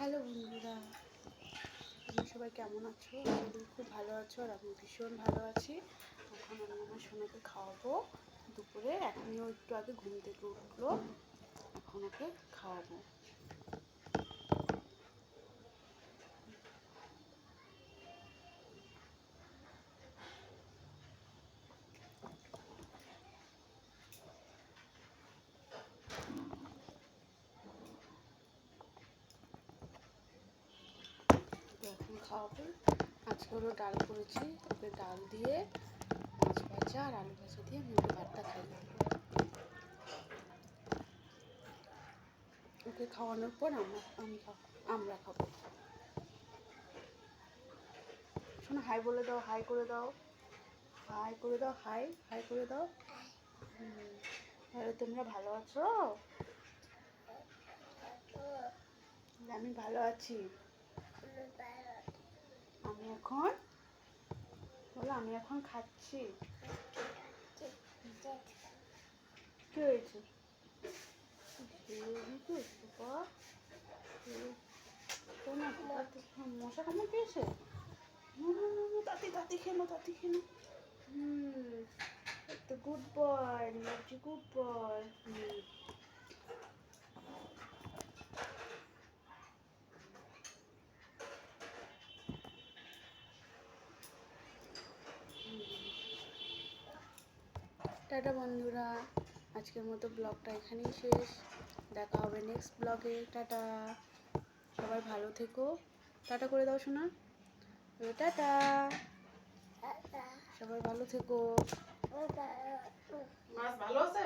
Hello বন্ধুরা, তোমরা সবাই কেমন আছো? আমি খুব ভালো আছো আর আমি ভীষণ ভালো আছি। এখন আমি আমার সোনাকে খাওয়াবো দুপুরে। এখনও একটু আগে ঘুম থেকে উঠলো, এখন ওকে খাওয়াবো। এখন খাওয়াবো। আজকে হলো ডাল করেছি, ওকে ডাল দিয়ে মাছ ভাজা আর আলু ভাজা দিয়ে আমি ওকে ভাতটা খাইয়ে দেবো। ওকে খাওয়ানোর পর আমরা খাবো। শোনো, হাই বলে দাও, হাই করে দাও, হাই করে দাও, হাই হাই করে দাও। তাহলে তোমরা ভালো আছো? আমি ভালো আছি। আমি এখন খাচ্ছি। কি হয়েছে? মশা কামড় দিয়েছে? তাতি তাতি খেলো, তাতি খেলো। একটা গুড বয়, লাভজি গুড বয়। টাটা বন্ধুরা, আজকের মতো ব্লগটা এখানেই শেষ। দেখা হবে নেক্সট ব্লগে। টাটা, সবাই ভালো থেকো। টাটা করে দাও শোনা, টাটা, সবাই ভালো থেকো। মাছ ভালো আছে?